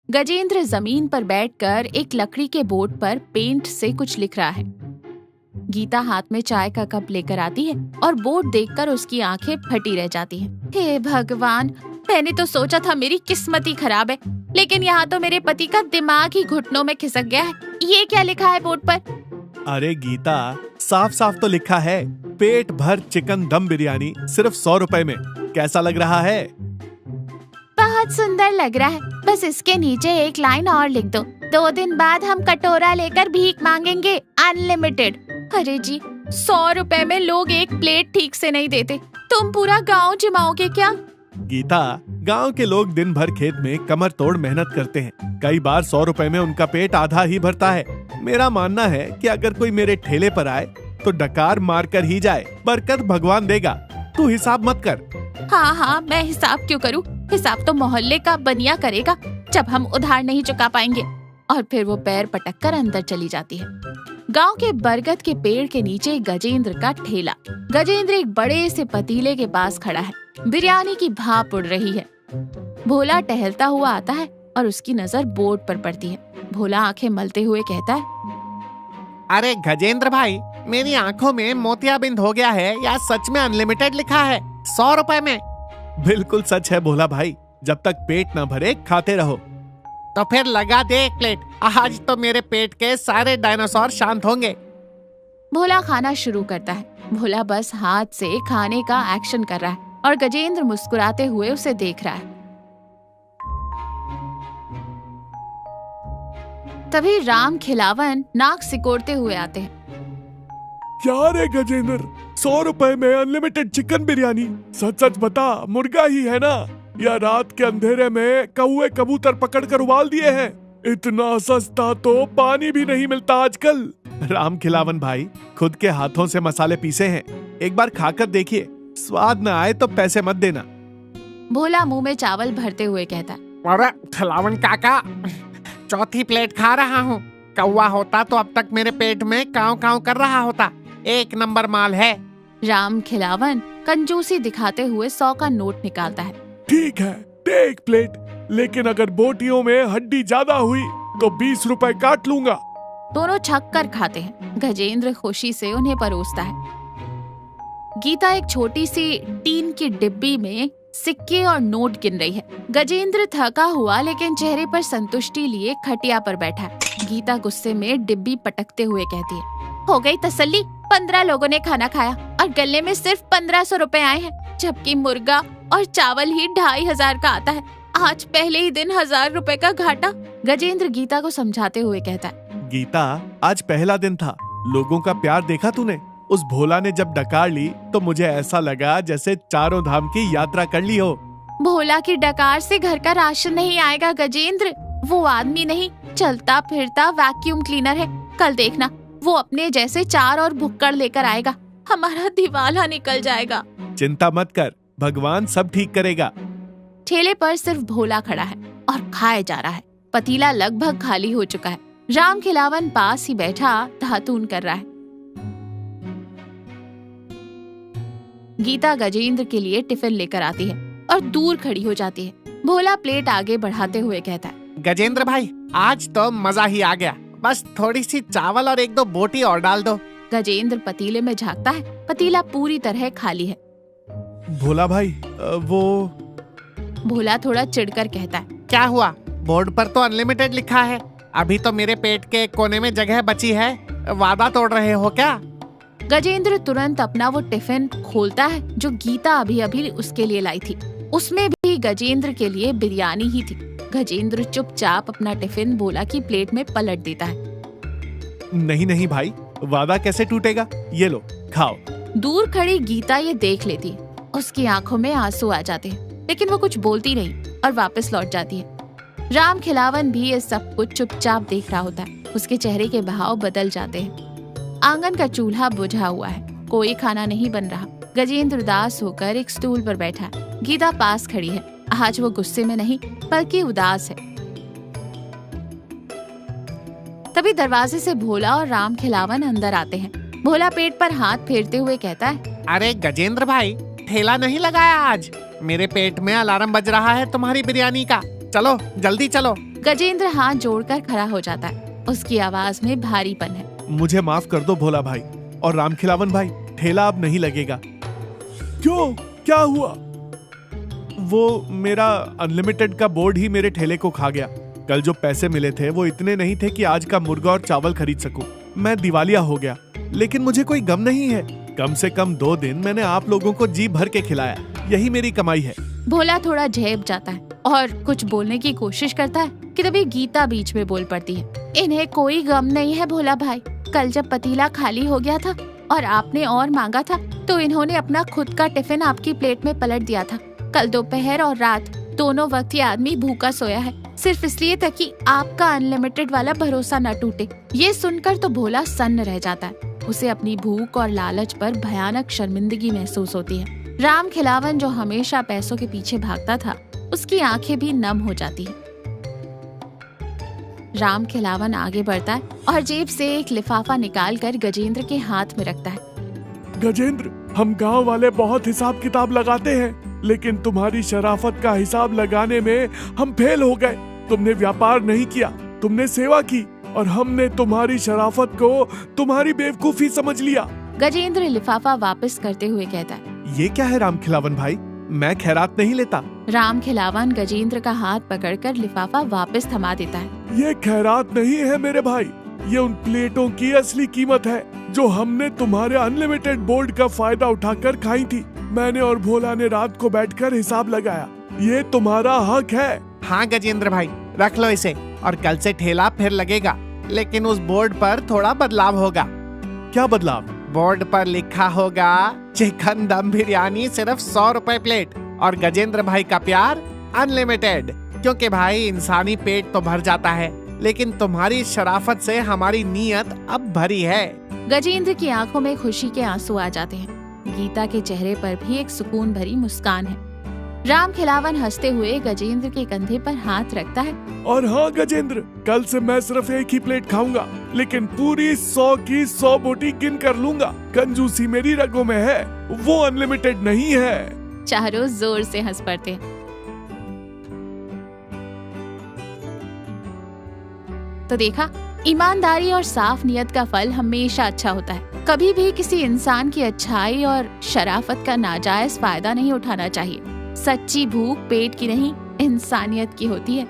गजेंद्र जमीन पर बैठकर एक लकड़ी के बोर्ड पर पेंट से कुछ लिख रहा है। गीता हाथ में चाय का कप लेकर आती है और बोर्ड देखकर उसकी आंखें फटी रह जाती हैं। हे भगवान, मैंने तो सोचा था मेरी किस्मत ही खराब है, लेकिन यहाँ तो मेरे पति का दिमाग ही घुटनों में खिसक गया है। ये क्या लिखा है बोर्ड पर? अरे गीता, साफ साफ तो लिखा है, पेट भर चिकन दम बिरयानी सिर्फ 100 रुपए में। कैसा लग रहा है? बहुत सुंदर लग रहा है, बस इसके नीचे एक लाइन और लिख दो, 2 दिन बाद हम कटोरा लेकर भीख मांगेंगे, अनलिमिटेड। अरे जी, 100 रुपए में लोग एक प्लेट ठीक से नहीं देते, तुम पूरा गांव जिमाओगे क्या? गीता, गांव के लोग दिन भर खेत में कमर तोड़ मेहनत करते हैं। कई बार 100 रुपए में उनका पेट आधा ही भरता है। मेरा मानना है कि अगर कोई मेरे ठेले पर आए तो डकार मार कर ही जाए, बरकत भगवान देगा। तू हिसाब मत कर। हाँ, मैं हिसाब क्यों करूँ? हिसाब तो मोहल्ले का बनिया करेगा जब हम उधार नहीं चुका पाएंगे। और फिर वो पैर पटक कर अंदर चली जाती है। गांव के बरगद के पेड़ के नीचे गजेंद्र का ठेला। गजेंद्र एक बड़े से पतीले के पास खड़ा है। बिरयानी की भाप उड़ रही है। भोला टहलता हुआ आता है और उसकी नजर बोर्ड पर पड़ती है। भोला आंखें मलते हुए कहता है, अरे गजेंद्र भाई, मेरी आंखों में मोतियाबिंद हो गया है या सच में अनलिमिटेड लिखा है 100 रुपए में? बिल्कुल सच है भोला भाई, जब तक पेट न भरे खाते रहो। तो फिर लगा दे एक प्लेट, आज तो मेरे पेट के सारे डायनासोर शांत होंगे। भोला खाना शुरू करता है। भोला बस हाथ से खाने का एक्शन कर रहा है और गजेंद्र मुस्कुराते हुए उसे देख रहा है। तभी राम खिलावन नाक सिकोड़ते हुए आते हैं। क्या रे गजेंद्र, 100 रुपए में अनलिमिटेड चिकन बिरयानी? सच सच बता, मुर्गा ही है ना, या रात के अंधेरे में कौवे कबूतर पकड़ कर उबाल दिए हैं? इतना सस्ता तो पानी भी नहीं मिलता आजकल। राम खिलावन भाई खुद के हाथों से मसाले पीसे हैं, एक बार खाकर देखिए, स्वाद न आए तो पैसे मत देना। भोला मुंह में चावल भरते हुए कहता है, अरे खिलावन काका, चौथी प्लेट खा रहा हूँ। कौवा होता तो अब तक मेरे पेट में काव काव कर रहा होता। एक नंबर माल है। राम खिलावन कंजूसी दिखाते हुए 100 का नोट निकालता है। ठीक है, दे एक प्लेट, लेकिन अगर बोटियों में हड्डी ज्यादा हुई तो 20 रुपए काट लूंगा। दोनों छक कर खाते हैं। गजेंद्र खुशी से उन्हें परोसता है। गीता एक छोटी सी टीन की डिब्बी में सिक्के और नोट गिन रही है। गजेंद्र थका हुआ लेकिन चेहरे पर संतुष्टि लिए खटिया पर बैठा है। गीता गुस्से में डिब्बी पटकते हुए कहती है, हो गई तसल्ली, 15 लोगों ने खाना खाया और गले में सिर्फ 1500 रुपए आए हैं, जबकि मुर्गा और चावल ही 2500 का आता है। आज पहले ही दिन 1000 रुपए का घाटा। गजेंद्र गीता को समझाते हुए कहता है, गीता, आज पहला दिन था, लोगों का प्यार देखा तूने? उस भोला ने जब डकार ली तो मुझे ऐसा लगा जैसे चारों धाम की यात्रा कर ली हो। भोला की डकार से घर का राशन नहीं आएगा गजेंद्र, वो आदमी नहीं, चलता फिरता वैक्यूम क्लीनर है। कल देखना, वो अपने जैसे 4 और भुक्कड़ लेकर आएगा, हमारा दिवाला निकल जाएगा। चिंता मत कर, भगवान सब ठीक करेगा। ठेले पर सिर्फ भोला खड़ा है और खाए जा रहा है। पतीला लगभग खाली हो चुका है। राम खिलावन पास ही बैठा धातून कर रहा है। गीता गजेंद्र के लिए टिफिन लेकर आती है और दूर खड़ी हो जाती है। भोला प्लेट आगे बढ़ाते हुए कहता है, गजेंद्र भाई, आज तो मजा ही आ गया, बस थोड़ी सी चावल और 1-2 बोटी और डाल दो। गजेंद्र पतीले में झांकता है। पतीला पूरी तरह खाली है। भोला भाई, वो भोला थोड़ा चिढ़कर कहता है, क्या हुआ? बोर्ड पर तो अनलिमिटेड लिखा है, अभी तो मेरे पेट के कोने में जगह बची है, वादा तोड़ रहे हो क्या? गजेंद्र तुरंत अपना वो टिफिन खोलता है जो गीता अभी अभी उसके लिए लाई थी। उसमें भी गजेंद्र के लिए बिरयानी ही थी। गजेंद्र चुपचाप अपना टिफिन भोला की प्लेट में पलट देता है। नहीं नहीं भाई, वादा कैसे टूटेगा, ये लो खाओ। दूर खड़ी गीता ये देख लेती है। उसकी आंखों में आंसू आ जाते हैं, लेकिन वो कुछ बोलती नहीं और वापस लौट जाती है। राम खिलावन भी ये सब कुछ चुपचाप देख रहा होता है। उसके चेहरे के भाव बदल जाते हैं। आंगन का चूल्हा बुझा हुआ है, कोई खाना नहीं बन रहा। गजेंद्र उदास होकर एक स्टूल पर बैठा है। गीता पास खड़ी है। आज वो गुस्से में नहीं बल्कि उदास है। तभी दरवाजे से भोला और राम खिलावन अंदर आते हैं। भोला पेट पर हाथ फेरते हुए कहता है, अरे गजेंद्र भाई, ठेला नहीं लगाया आज? मेरे पेट में अलार्म बज रहा है तुम्हारी बिरयानी का। चलो जल्दी चलो, गजेंद्र हाथ जोड़कर खड़ा हो जाता है। उसकी आवाज में भारीपन है। मुझे माफ कर दो भोला भाई और रामखिलावन भाई, ठेला अब नहीं लगेगा। क्यों, क्या हुआ? वो मेरा अनलिमिटेड का बोर्ड ही मेरे ठेले को खा गया। कल जो पैसे मिले थे वो इतने नहीं थे कि आज का मुर्गा और चावल खरीद सकूं। मैं दिवालिया हो गया, लेकिन मुझे कोई गम नहीं है। कम से कम 2 दिन मैंने आप लोगों को जी भर के खिलाया, यही मेरी कमाई है। भोला थोड़ा झेप जाता है और कुछ बोलने की कोशिश करता है कि तभी गीता बीच में बोल पड़ती है। इन्हें कोई गम नहीं है भोला भाई। कल जब पतीला खाली हो गया था और आपने और मांगा था तो इन्होंने अपना खुद का टिफिन आपकी प्लेट में पलट दिया था। कल दोपहर और रात दोनों वक्त ये आदमी भूखा सोया है, सिर्फ इसलिए ताकि आपका अनलिमिटेड वाला भरोसा न टूटे। ये सुनकर तो भोला सन्न रह जाता है। उसे अपनी भूख और लालच पर भयानक शर्मिंदगी महसूस होती है। रामखिलावन जो हमेशा पैसों के पीछे भागता था, उसकी आंखें भी नम हो जाती है। रामखिलावन आगे बढ़ता है और जेब से एक लिफाफा निकालकर गजेंद्र के हाथ में रखता है। गजेंद्र, हम गांव वाले बहुत हिसाब किताब लगाते हैं, लेकिन तुम्हारी शराफत का हिसाब लगाने में हम फेल हो गए। तुमने व्यापार नहीं किया, तुमने सेवा की और हमने तुम्हारी शराफत को तुम्हारी बेवकूफी समझ लिया। गजेंद्र लिफाफा वापस करते हुए कहता है, ये क्या है रामखिलावन भाई? मैं खैरात नहीं लेता। रामखिलावन गजेंद्र का हाथ पकड़कर लिफाफा वापस थमा देता है। ये खैरात नहीं है मेरे भाई, ये उन प्लेटों की असली कीमत है जो हमने तुम्हारे अनलिमिटेड बोर्ड का फायदा उठाकर खाई थी। मैंने और भोला ने रात को बैठकर हिसाब लगाया। ये तुम्हारा हक है। हाँ गजेंद्र भाई, रख लो इसे और कल से ठेला फिर लगेगा, लेकिन उस बोर्ड पर थोड़ा बदलाव होगा। क्या बदलाव? बोर्ड पर लिखा होगा चिकन दम बिरयानी सिर्फ 100 रुपए प्लेट और गजेंद्र भाई का प्यार अनलिमिटेड। क्योंकि भाई इंसानी पेट तो भर जाता है, लेकिन तुम्हारी शराफत से हमारी नीयत अब भरी है। गजेंद्र की आंखों में खुशी के आंसू आ जाते हैं। गीता के चेहरे पर भी एक सुकून भरी मुस्कान है। रामखिलावन हंसते हुए गजेंद्र के कंधे पर हाथ रखता है। और हाँ गजेंद्र, कल से मैं सिर्फ एक ही प्लेट खाऊंगा, लेकिन पूरी 100 की 100 बोटी गिन कर लूंगा। कंजूसी मेरी रगों में है, वो अनलिमिटेड नहीं है। चारों जोर से हंस पड़ते हैं। तो देखा, ईमानदारी और साफ नियत का फल हमेशा अच्छा होता है। कभी भी किसी इंसान की अच्छाई और शराफत का नाजायज फायदा नहीं उठाना चाहिए। सच्ची भूख पेट की नहीं, इंसानियत की होती है।